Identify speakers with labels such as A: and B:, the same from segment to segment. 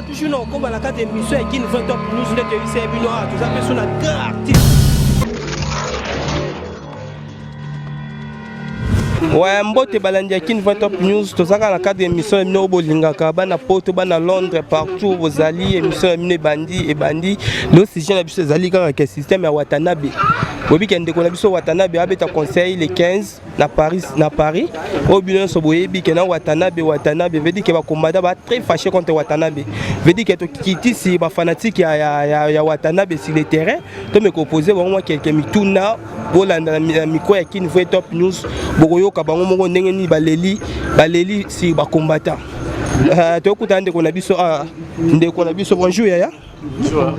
A: toujours non comme la carte d'émission qui nous fait top news de TV Bino a tout ça mais son artiste. Ouais, mbote balandia kin va top news to saka na cadre émission no bolingaka bana poto bana Londres partout vos alliés émission mine bandi et bandi le sujet na biso zali ka système ya Watanabe bobi kende ko na biso Watanabe abeta conseil le 15 na Paris au bilan so boyebi ke na Watanabe veut dire que ba combattant ba très fâché contre Watanabe veut dire que to kiti si ba fanatique ya Watanabe sur le terrain to me proposer vraiment quelques mituna bolanda miko ya kin va top news bokoyo kabango moko ndenge ni baleli si ba combattant to kutande ko na biso ndeko na biso bonjour ya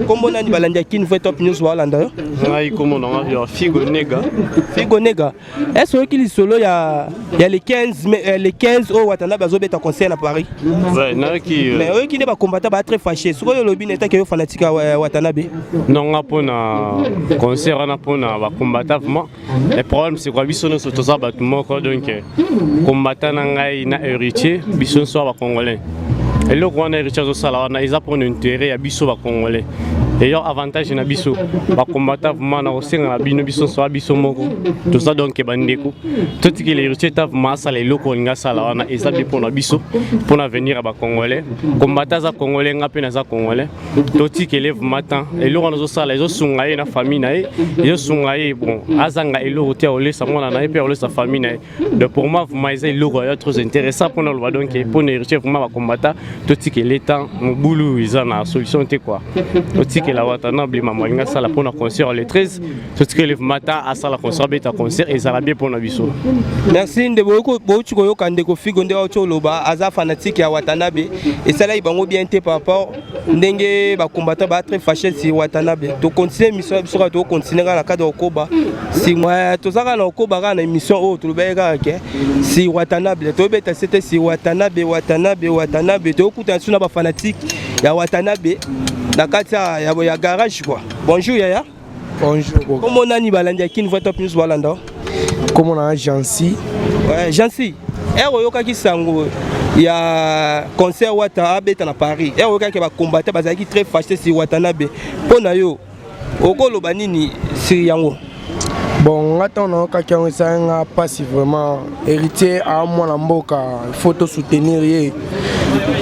A: comment on a balandi kin va top news walanda
B: ngai comment on a Figo Nega
A: est-ce que il solo ya les 15 au Watanabe azobeta concert à Paris
B: ouais na ki
A: mais eux qui ne ba combattant ba très fâché ce que le lobby n'était que fanatique Watanabe
B: non ngapona concert na pona ba combattant vraiment le problème c'est quoi biso no soto za batu moko donc combattant na ngai na héritier biso so ba congolais et le roi na héritier zo sala wana ils apprennent intérêt ya biso ba congolais et leur avantage na biso ba combattant vraiment na osenga na bino biso so biso moko tout ça donc bandeko tout ce qui les héritier ta vraiment ça les loko nga sala wana et ça pour na biso pour venir ba congolais combattant za congolais ngape na za congolais tout ce qui lève matin et leur na zo sala zo sunga na famille na et sunga bon azanga et leur tia ole sa mona na et puis ole sa famille na de pour moi vraiment ils loko ya trop intéressant pour nous donc pour les héritier vraiment ba combattant tout ce qui est temps mon boulot ils ont la solution c'est quoi que la Watanabe mamolinga sala pour un concert le 13 tout ce que le matin à sala concert beta concert et ça va bien pour na biso
A: merci ndeko bochu ko yokande ko Figo nde auto loba aza fanatique ya Watanabe et ça là il bango bien té par rapport ndenge ba combattant ba très fâché si Watanabe to continuer mission biso to continuer na cadre okoba si moi to saka na okoba na émission o to lobeka ke si Watanabe to beta c'était si Watanabe to kuta suna ba fanatique ya Watanabe na kata ya garage quoi. Bonjour Yaya.
C: Bonjour.
A: Comment on a ni balandi kin va top news walanda?
C: Comment on a Jancy?
A: Ouais, Jancy. Oyoka ki sango ya concert Watanabe na Paris. Oyoka ke ba combattre bazaki très fâché si Watanabe. Pona yo okolo banini si yango.
C: Bon, attends, quelqu'un qui passe vraiment héritier à moi la mboka, il faut te soutenir. Et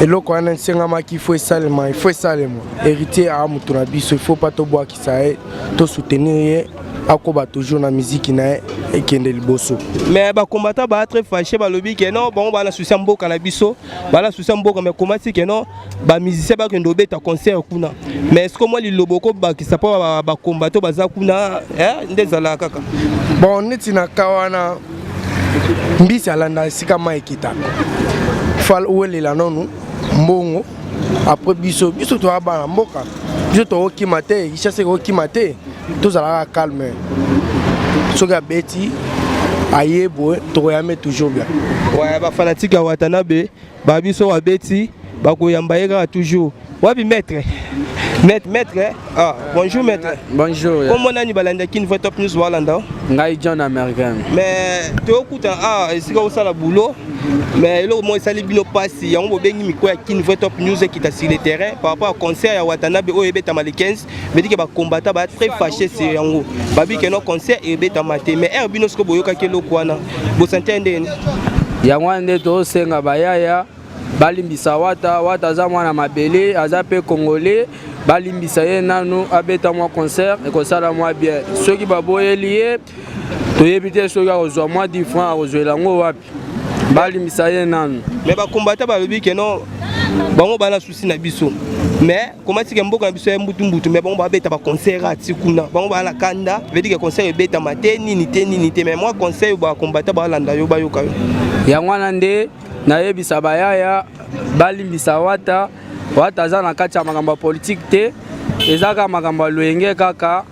C: là, quand on a un qui faut salement, héritier à moi, il ne faut pas te boire qui ça est, te soutenir. Akoba toujours na musique na et kende liboso
A: mais ba combattant ba très fâché ba lobby que non bon ba na souci mboka na biso ba la souci mboka mais comment c'est que non ba musicien ba kendo beta concert kuna mais est-ce que moi li loboko ba ki sa pas ba combattant ba za kuna ndezala kaka
C: bon neti na kawana mbisi alanda sika mai kita fal ouele la nonu mbongo après biso to abana mboka biso to okimate chasse okimate tous à la calme. Ce gars Betty, aïe, tu es toujours bien.
A: Ouais, bah fanatique à Watanabe, babi so à Betty, bah koyambaïga toujours. Ouais, maître. Maître, ah, bonjour maître.
D: Bonjour.
A: Comment on a ni balanda qui nous top news walanda?
D: Ngai John American.
A: Mais tu écoutes c'est comme ça la boulot. Mais là moi ça les bino passe, y a un bengi miko qui nous top news qui ta sur le terrain par rapport au concert à Watanabe au ebeta mal 15, veut dire que ba combattant ba très fâché c'est yango. Babi que no concert ebeta maté mais bino sko boyoka ke lokwana. Bo s'entendre.
D: Ya ngwande to senga bayaya. Balimbisa wata za mwana mabele aza pe congolais balimbisa ye nanu abeta mwa concert et kosala mwa bien soki baboyeli ye toyebite soki akozwa mwa 10 francs akozwela ngo wapi balimbisa ye nanu
A: mais ba combattant balobi ke non bango bana souci na biso mais comment c'est que mboka na biso ya mbutu mais bango babeta ba concert atikuna bango bana kanda veut dire que concert ebeta mateni ni te mais moi conseil ba combattant ba landa yo ba yoka
D: ya ngwana nde na yebisa bayaya balimbisa wata za na kati ya makambo politique te ezaka makambo loyenge kaka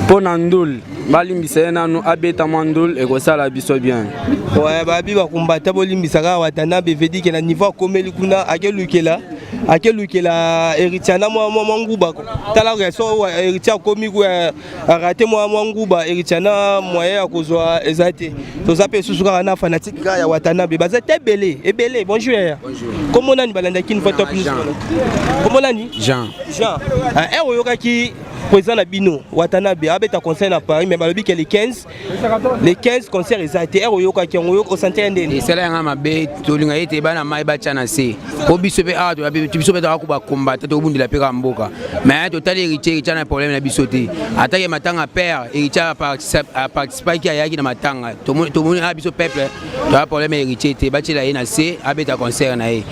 D: pona ndul balimbisa ye nanu abeta mandul ekosala biso bien
A: ouais babi ba combattant bolimbisa ka Watanabe veut dire que na niveau komeli kuna akelukela akelukela héritier na mwa nguba tala reso héritier komi ko raté mwa nguba héritier na moyen ya kozwa ezate toza pe susu kaka na fanatique ya Watanabe baza te ebele bonjour ya comment nani balanda kin fa top news comment nani Jean oyoka ki président na bino Watanabe abeta conseil na Paris mais balobi que les 15 concerts ezate oyoka ki oyoka santé ndeni
E: sala nga mabe tolinga ete bana mai bacha na se po biso pe a to biso pe to ba combattre to bundila pe ka mboka mais to tali héritier na problème na biso te atake matanga père héritier a participer ki ayaki na matanga to moni a biso peuple to a problème héritier te batila ye na se abeta concert na ye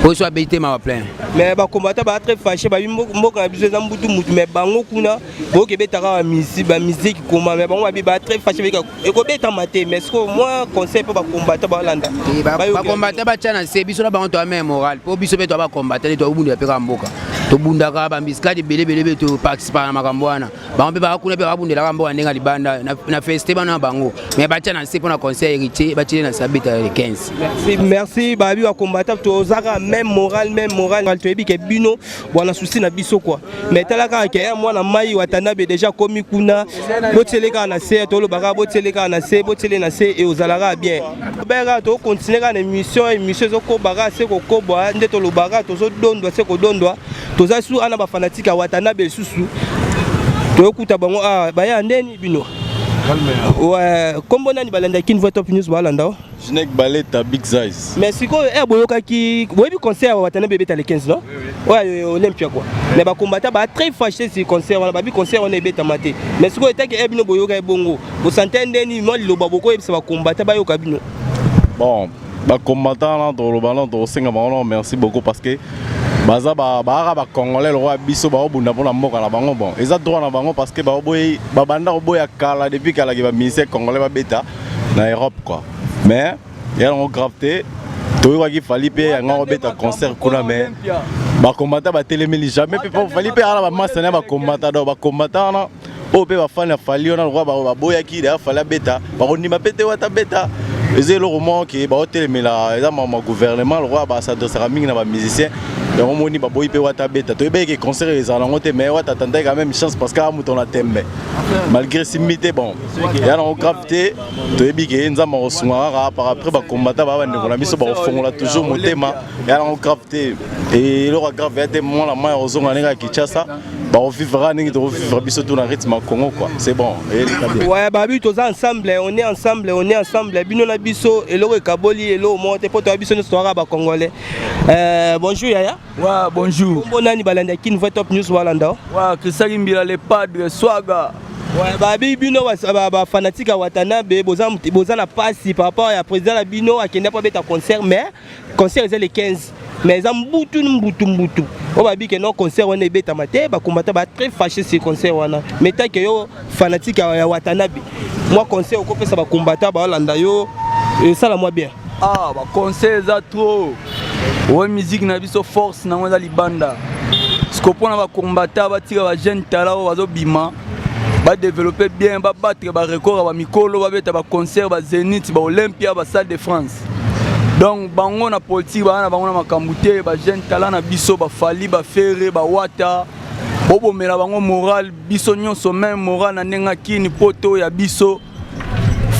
E: po so abete ma plein
A: mais ba combattre ba très fâché ba mboka na biso za mbutu mutu mais bango kuna boke betaka ba musique comment mais bango ba très fâché e ko beta maté mais ce que moi conseil pour ba combattre ba landa
E: ba combattre ba tchana se biso na bango to même moral po biso pe to ba combattre to bundu pe ka mboka to bundaka ba miskadi belebele to participer na makambo wana bango pe ba kuna pe ba bundela ka mboka ndenga libanda na festival na bango mais ba tchana se pour na conseil héritier ba tchile na sabita le 15
A: merci babi ba combattre to zaka même moral to ebi ke bino bona souci na biso quoi mais talaka ke moi na mai Watanabe déjà komi kuna boteleka na se to lo baka boteleka na se botele na se et ozalaka bien bera to continuer ka na émission zo ko baka se ko kobwa nde to lo baka to zo dondwa se ko dondwa to za su ana ba fanatique ya Watanabe susu to kuta bango baya ndeni bino ouais kombo nani balanda kin vote top news balanda
F: Jinek Baleta Big Size.
A: Mais si quoi boyoka ki boyebi concert Watanabe beta le 15 non ouais Olympia quoi mais ba combattant ba très fâché si concert wana ba bi concert on est beta maté mais si quoi était que bino boyoka bongo vous sentez ndeni mo liloba boko yebisa ba combattant ba yoka bino
F: Bon ba combattant là dans le ballon dans singa ballon merci beaucoup parce que baza ba congolais le roi biso ba obunda pona mboka na bango bon eza droit na bango parce que ba boy ba banda boya kala depuis kala ki ba ministère congolais ba beta na Europe quoi mais il y a une gravité tout qui fallait payer un beta concert kuna mais ba combattant ba téléméli jamais peut pas fallait payer ala ba masana ba combattant na o pe ba fan fallait on a le roi ba boya ki da fallait beta ba oni ma pété wata beta c'est le roman qui ba téléméli là ça ma gouvernement le roi ba s'adresse à mingi na ba musicien et on moni ba boy pe wata beta to be que concert les allons te mais wata attendait quand même chance parce que a mouton la tembe malgré simité bon il y a une gravité to be que nza ma osungara par après ba combattant ba bande ko na biso ba fongola toujours motema il y a une gravité et le gravité moi la main ozonga nenga Kinshasa ba on vivra ningi to vivra biso tout na rythme Congo quoi c'est bon
A: ouais babi tous ensemble on est ensemble bino na biso elo ekaboli elo monte poto biso ne soira ba congolais bonjour yaya
G: ouais bonjour
A: bonani balanda kin vote top news walanda
G: ouais Christian Mbila le padre Swaga
A: ouais babi bino ba fanatique Watanabe boza na passe par rapport à président la bino akenda pas beta concert mais concert c'est le 15 mais ça mbutu on va dire que non concert on est beta maté ba combattant ba très fâché ce concert wana mais tant que yo fanatique ya Watanabe moi concert ko pesa ba combattant ba landa yo et ça la moi bien
G: ba concert za trop ouais musique na biso force na ngwa libanda ce pona ba combattant ba tira ba jeune talent ba zo bima ba développer bien ba battre ba record ba mikolo ba beta ba concert ba Zénith ba Olympia ba Stade de France. Donc bango na politique bana bango na makambute ba jeune talent na biso ba fali ba ferre ba wata bobo mela bango moral biso nyonso même moral na nenga kini poto ya biso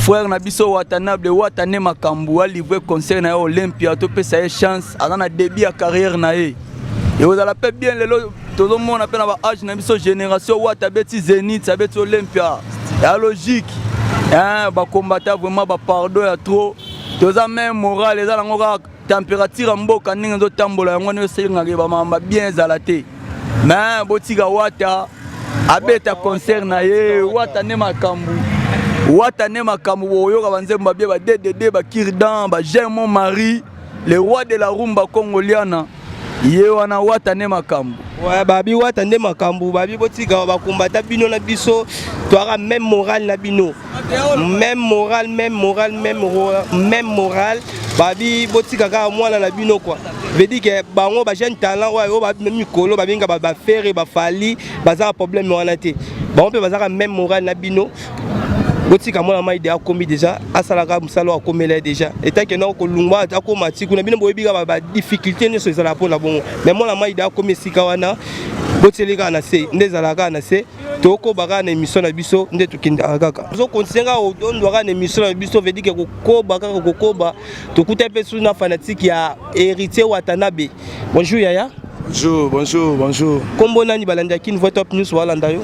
G: frère na biso Watanabe watane makambu a livré concert na Olympia to pesa ye chance ana début ya carrière na ye et vous allez pas bien lelo tout le monde appelle na âge na biso génération Watabeti Zénith sabeti Olympia la logique hein ba combattre vraiment ba pardon ya trop toza même moral eza lango ka température mboka ndenge nzo tambola yango ne selinga ke ba mamba bien zalate mais botika wata abeta concert na ye wata ne makambu boyoka banzemba bien ba DDD ba Kirdan ba Germon Marie le roi de la rumba congoliana ye wana wata ne makambu
A: ouais babi wata ne makambu babi botika ba combattant bino na biso to ara même moral na bino même moral babi botika ka mwana na bino quoi veut dire que bango ba jeune talent ouais o ba mikolo ba binga ba faire ba fali baza problème wana te bango pe baza même moral na bino botika mwana mai de akomi déjà asalaka musalo akomela déjà eta ke na kolungwa akoma tiku na bino boyebika ba difficulté ne so ezala pona bongo mais mwana mai de akomi sika wana boteleka na se ndezalaka na se toko baka na émission na biso nde tukindaka kaka zo konsenga odondwaka na émission na biso veut dire que kokoba kaka kokoba tokuta pe suna fanatique ya héritier Watanabe. Bonjour Yaya.
C: Bonjour.
A: Kombo nani balandaki Voix Top News walanda yo?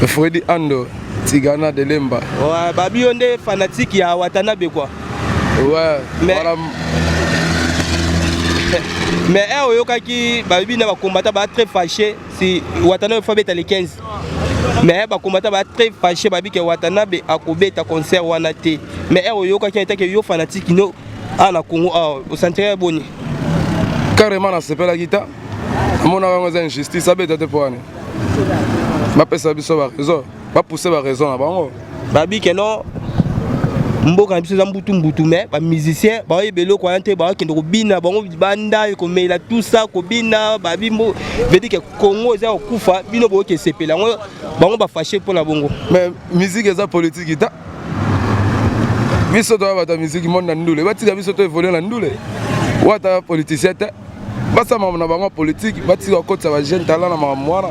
C: Freddy Ando Tigana de Lemba.
A: Ouais, babi onde fanatique ya Watanabe quoi.
C: Ouais,
A: voilà. Mais oyokaki babi na ba combattant ba très fâché si Watanabe fa beta les 15. Mais ba combattant ba très fâché babi ke Watanabe akobeta concert wana te. Mais oyokaki était que yo fanatique no ana Congo au centre boni.
C: Carrément na sepela guitare. Mon avant c'est injustice abeta te poane. Ma pesa biso ba raison. Pas pousser ba raison na bango.
A: Babi ke non mboka biso za mbutu mais ba musicien ba yebelo ko ante ba kende ko bina bango banda ko mela tout ça ko bina babi mbo veut dire que Congo za okufa bino bo ke sepela bango ba fâché pour la bongo.
C: Mais musique eza politique ita. Biso to ba musique monde na ndule. Ba tika biso to évoluer na ndule. Wata politicien te. Basa mama na bango politique ba tika ko tsa ba jeune talent na mwana.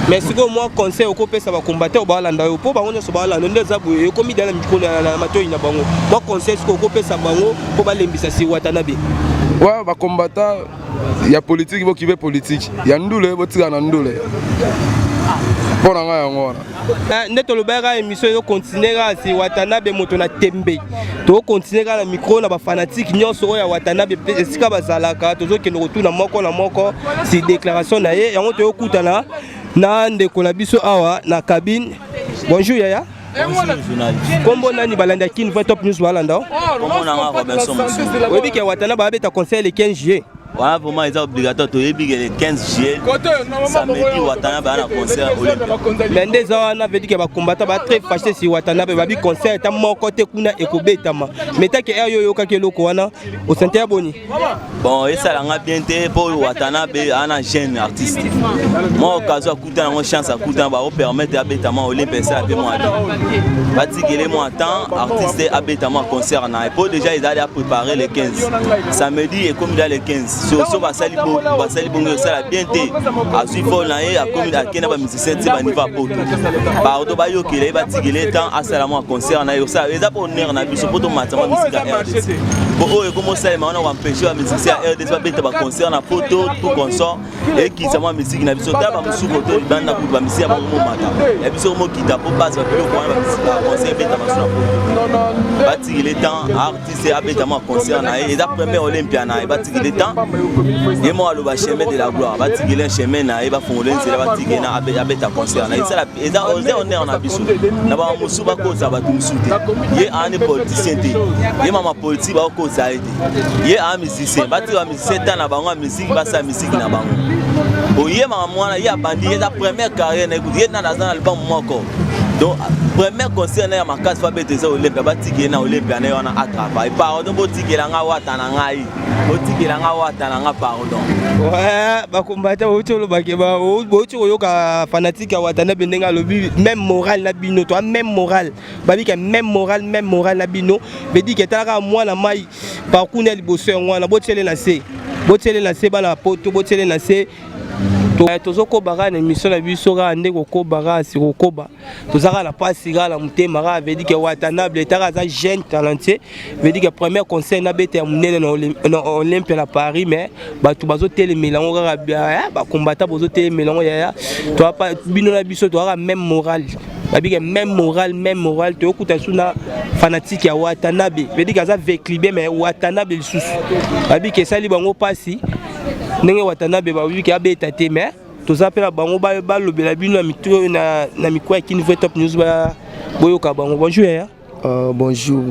A: Mais si moi conseil au copé ça va combattre au balanda au pour bango so balanda ndeza boye komi dans la micro na matoi na bango. Moi conseil au copé ça bango pour balembisa si Watanabe.
C: Ouais ba combattant ya politique bo kibe politique. Ya ndule bo tika na ndule. Pona nga yango wana.
A: Neto lobera émission yo continuer si Watanabe moto na tembe. To continuer na micro na ba fanatique nyonso ya Watanabe esika bazalaka tozo ke no na moko si déclaration na ye yango to kutana na ndeko na biso awa na cabine. Bonjour Yaya.
H: Bonjour journaliste.
A: Kombo nani balandaki Voix Top News balanda?
H: Kombo nanga Robinson Moussou.
A: Oyebi ke Watanabe abeta conseil le 15 juillet.
H: Voilà, pour moi, c'est obligatoire. Tu es le 15 juillet. Samedi, Watanabe a un concert olympique.
A: Mais Zawana veut dire que les combattants sont très fâchés si Watanabe va un concert. Tu as mon côté kuna ekobetama. Mais tu as que Ayo Kakelo Kwana au centre Boni.
H: Bon, et ça l'a bien été pour Watanabe, un jeune artiste. Moi, occasion à coûter une chance à coûter, va permettre à Betama Olympique ça peu moins. Bati que les mois temps artiste à Betama concert na. Et pour déjà ils allaient préparer les 15. Samedi et comme dans les 15. So basali bongo ça la bien été. À suivre na et à comme à kena ba musicien ti ba niveau à poto. Pardon ba yo que les bati que les temps à salama concert na yo ça. Les abonnés na biso poto matama musique RDC. Bon oh et comment ça on va empêcher la musicien RDC ba beta ba concert na poto tout consort et qui ça musique na biso ta ba musu poto banda ku ba musique ba mo mata. Et biso mo kita pour base ba ko ba concert beta ba sur poto. Bati les temps artiste à beta ma concert na et la première Olympia na bati les temps et moi le chemin de la gloire bati les chemin na et ba fondé c'est la bati na abeta concert na ça et ça on est en abisso na ba musu ba ko za ba tumsuti ye ane politicien te ye mama politique ba ko za été ye a musicien bati ba musicien ta na bango musique ba sa musique na bango o ye mama mwana ye abandi ye la première carrière na écoute ye na dans album moko. Donc, premier concert na ma case fa bete za Olympia batiki na Olympia na yona atrapa. Pardon botiki la nga wata na ngai. Botiki la nga wata na nga pardon.
A: Ouais, ba combattant otolo bakeba boti oyoka fanatique ya Watanabe ndenga lobi même moral na bino toi même moral. Babi ka même moral na bino. Be di ke tala moi na mai parcours na liboso ngwana botele na se. Botele na se bana poto botele na se. Tozoko baga na émission na biso ga ndeko ko baga si kokoba tozaka na pasi ga la mutema ga veut dire que Watanabe etaka za jeune talentueux veut dire que premier concert na bete ya munene na Olympia na Paris mais batu bazo tele melango ga bia ba combattant bazo tele melango ya to pa bino na biso to ga même moral babike même moral to okuta suna fanatique ya Watanabe veut dire que za véclibé mais Watanabe lisusu babike sali bango pasi ndenge Watanabe ba wiki abeta te mais toza pela bango ba lobela bino na mikwa kini Voix Top News ba boyoka bango. Bonjour ya.
C: Bonjour.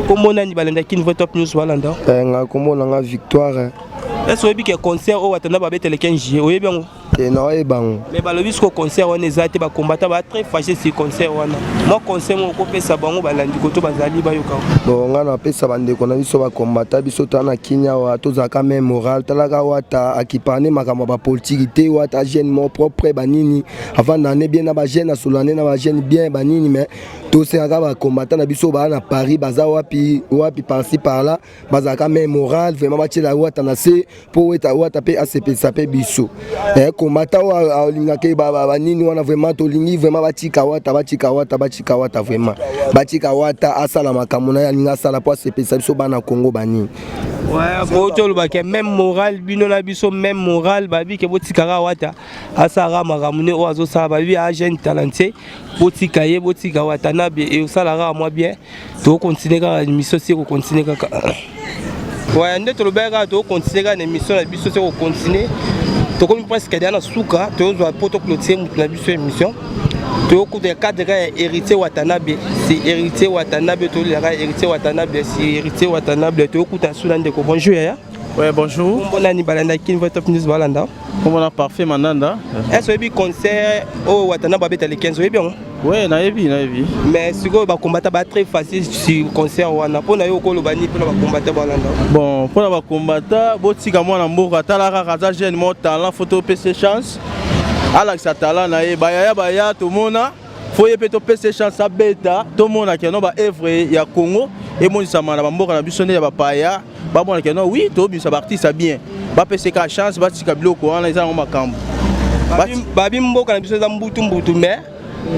A: Comment nani balanda kini Voix Top News balanda?
C: Nga comment nga Victoire.
A: Est-ce que que concert au Watanabe abeta le 15 juillet oyebi bango?
C: te na oyebango
A: mais balobi siko concert wana eza te bakombata ba très fâché si concert wana moi concert moko kopesa bango balandi koto bazali bayoka
C: bon nga napesa bandeko na biso bakombata biso tala na kinya wa tozalaka même moral talaka wata akipane makambo bapolitiki te wata jeune mo propre banini avant d'année bien na bajeune asolane na bajeune bien banini mais tosengaka bakombata na biso baa na Paris baza wapi par-ci par-là bazalaka même moral vraiment batiela wata na se po weta wata pe asepesa pe biso komata wa olingaka banini wana vraiment tolingi vraiment batika wata vraiment batika wata asala makambo na yalinga asala po asepesa biso bana Congo banini
A: ouais boto lobake même moral bino na biso même moral babi ke botikaka wata asara makamune o azosala babi a jeune talenté botika ye botika wata na bien et osalara moi bien to continuer ka émission si ko continuer ka ouais nde to lobeka to continuer ka émission na biso si ko continuer to comme presque dans suka to zo poto clôturer na biso émission to ko de cadre héritier Watanabe c'est héritier Watanabe to lera héritier Watanabe c'est héritier Watanabe to ko ta sula ndeko bonjour ya
I: ouais bonjour
A: bon ani balanda kin votre top news balanda
I: comment on a parfait mandanda
A: est-ce que bi concert au Watanabe beta le 15 bien
I: ouais na yebi
A: mais siko ba combattre ba très facile sur concert wana pona yo ko lobani pona ba combattre balanda
I: bon pona ba combattre botika mwana mboka talaka kaza jeune mo talent photo PC chance ala sa talent na ye baya to mona foye pe to PC chance abeta to mona ke no ba œuvre ya Congo et mon sama na mboka na biso ne ya ba paya ba mona ke no oui to bi sa artiste bien ba PC ka chance ba tika biloko wana eza makambo
A: babi mboka na biso za mbutu mais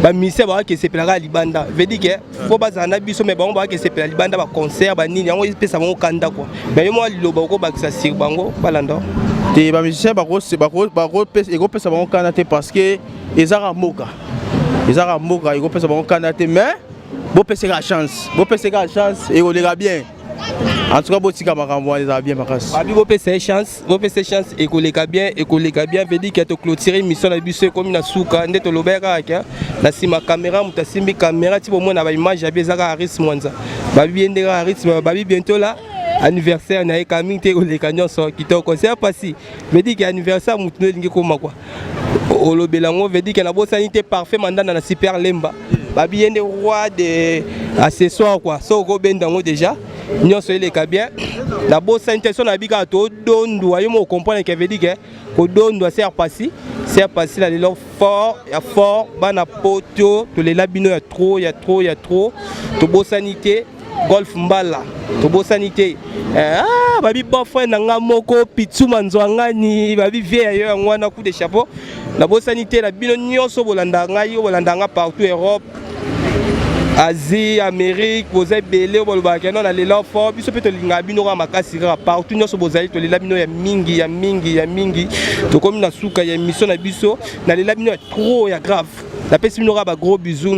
A: ba mise ba ke sepelaka libanda veut dire que faut bazana biso mais bango ba ke sepela libanda ba concert ba nini yango pesa bango kanda quoi mais yo mo liloba ko bakisa sir bango balanda
I: te ba musicien ba pesa ego pesa bango kanda te parce que ezara moka ego pesa bango kanda te mais bo pesa ka chance et on ira bien en tout cas botika makambo eza bien makasi
A: abi bo pesa chance et koleka bien veut dire que to clôturer mission na biso comme na suka nde to lobeka ka na sima caméra mutasimbi caméra ti bo mona ba image ya bezaka Aris Mwanza babi ndeka Aris babi bientôt là anniversaire na coming te koleka nyonso kitoko concert passé veut dire que anniversaire mutu lingi koma quoi olobelango veut dire que na bo sanité parfait mandana na super lemba babi yende roi de accessoires quoi so ko bendango déjà nyonso eleka bien la bossa intention na bika to dondo ayo mo comprendre que veut dire que ko dondo ser passi la lelo fort bana poto to le labino ya trop to bosanité golf mbala to bosanité babi boyfriend nga moko pitsuma nzwangani babi vie yo ngwana coup de chapeau la bosanité la bino nyonso bolanda nga partout Europe Asie, Amérique, vous avez belé, vous avez non les là fort, puis ce peut être l'ingabino à makasi partout nous sommes allés to les labino ya mingi, to comme na suka ya mission na biso, na les labino trop ya grave. La personne n'aura pas gros bisous.